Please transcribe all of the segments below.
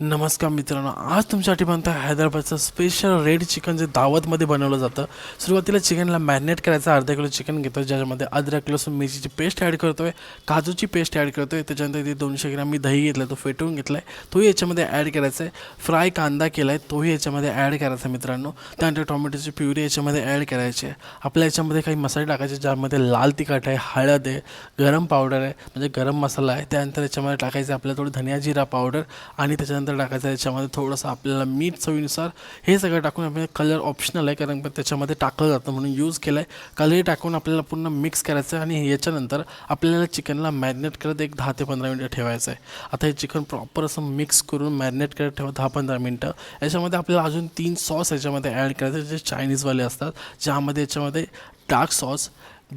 नमस्कार मित्रांनो, आज तुमच्यासाठी बनतं हैदराबादचं स्पेशल रेड चिकन जे दावतमध्ये बनवलं जातं. सुरुवातीला चिकनला मॅरिनेट करायचं. अर्धा किलो चिकन घेतो, ज्याच्यामध्ये अद्रक लसूण मिरचीची पेस्ट ॲड करतो आहे, काजूची पेस्ट ॲड करतो आहे. त्याच्यानंतर ते 200 ग्रॅम मी दही घेतला, तो फेटून घेतला आहे, तोही याच्यामध्ये ॲड करायचा आहे. फ्राय कांदा केला आहे, तोही याच्यामध्ये ॲड करायचा मित्रांनो. त्यानंतर टोमॅटोची प्युरी याच्यामध्ये ॲड करायची आहे. आपल्या याच्यामध्ये काही मसाले टाकायचे, ज्यामध्ये लाल तिखट आहे, हळद आहे, गरम पावडर आहे म्हणजे गरम मसाला आहे. त्यानंतर याच्यामध्ये टाकायचं आपल्याला थोडी धनिया जिरा पावडर आणि त्याच्यानंतर टाकायचं याच्यामध्ये थोडंसं आपल्याला मीठ चवीनुसार. हे सगळं टाकून आपल्याला कलर ऑप्शनल आहे, कारण त्याच्यामध्ये टाकलं जातं म्हणून यूज केलं आहे. कलर टाकून आपल्याला पूर्ण मिक्स करायचं आहे आणि याच्यानंतर आपल्याला चिकनला मॅरिनेट करत एक 10 ते 15 मिनटं ठेवायचं आहे. आता हे चिकन प्रॉपर असं मिक्स करून मॅरिनेट करत ठेवा 10-15 मिनटं. याच्यामध्ये आपल्याला अजून 3 सॉस याच्यामध्ये ॲड करायचे, जे चायनीजवाले असतात, ज्यामध्ये याच्यामध्ये dark sauce,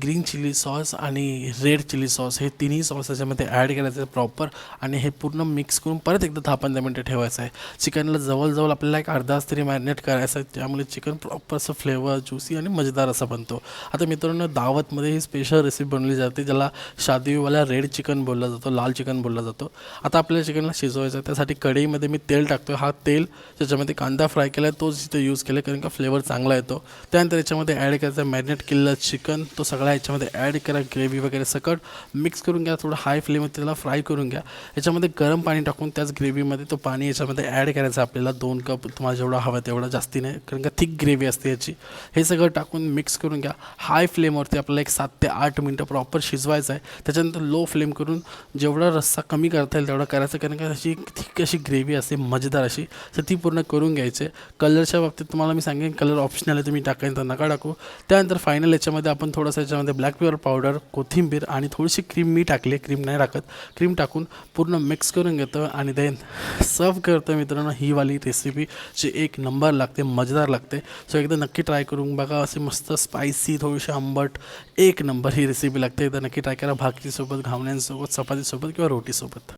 green chilli sauce आणि रेड चिली सॉस हे तिन्ही सॉस याच्यामध्ये ॲड करायचं आहे प्रॉपर. आणि हे पूर्ण मिक्स करून परत एकदा 10-15 मिनटं ठेवायचं आहे. चिकनला जवळजवळ आपल्याला एक अर्धा तास तरी मॅरिनेट करायचं आहे, त्यामुळे चिकन प्रॉपर असं फ्लेवर ज्युसी आणि मजेदार असा बनतो. आता मित्रांनो, दावतमध्ये ही स्पेशल रेसिपी बनवली जाते, ज्याला शादीवाला रेड चिकन बोलला जातो, लाल चिकन बोलला जातो. आता आपल्याला चिकनला शिजवायचं आहे, त्यासाठी कढईमध्ये मी तेल टाकतो. हा तेल ज्याच्यामध्ये कांदा फ्राय केला आहे तोच इथे यूज केला, कारण का फ्लेवर चांगला येतो. त्यानंतर याच्यामध्ये ॲड करायचं मॅरिनेट केलेलं चिकन, तो सगळा याच्यामध्ये ॲड करा. ग्रेव्ही वगैरे सकट मिक्स करून घ्या. थोडं हाय फ्लेममध्ये त्याला फ्राय करून घ्या. याच्यामध्ये गरम पाणी टाकून त्याच ग्रेव्हीमध्ये तो पाणी याच्यामध्ये ॲड करायचं आपल्याला. 2 कप तुम्हाला जेवढा हवा तेवढा, जास्ती नाही, कारण का थिक ग्रेव्ही असते याची. हे सगळं टाकून मिक्स करून घ्या. हाय फ्लेमवरती आपल्याला एक 7 ते 8 मिनटं प्रॉपर शिजवायचं आहे. त्याच्यानंतर लो फ्लेम करून जेवढा रस्सा कमी करता येईल तेवढा करायचं, कारण का अशी थिक अशी ग्रेव्ही असते मजेदार अशी, तर ती पूर्ण करून घ्यायची. कलरच्या बाबतीत तुम्हाला मी सांगेन, कलर ऑप्शनल आहे, तुम्ही टाकायचं तर नका टाकू. त्यानंतर फायनल याच्यामध्ये आपण थोडंसं याच्यामध्ये ब्लॅक पेपर पावडर, कोथिंबीर आणि थोडीशी क्रीम मी टाकली, क्रीम नाही टाकत, क्रीम टाकून पूर्ण मिक्स करून घेतो आणि देन सर्व करतो मित्रांनो. ही वाली रेसिपी जी एक नंबर लागते, मजेदार लागते. सो एकदा नक्की ट्राय करून बघा. असे मस्त स्पायसी, थोडीशी आंबट, एक नंबर ही रेसिपी लागते. एकदा नक्की ट्राय करा. भाकरीसोबत, घावण्यांसोबत, चपातीसोबत किंवा रोटीसोबत.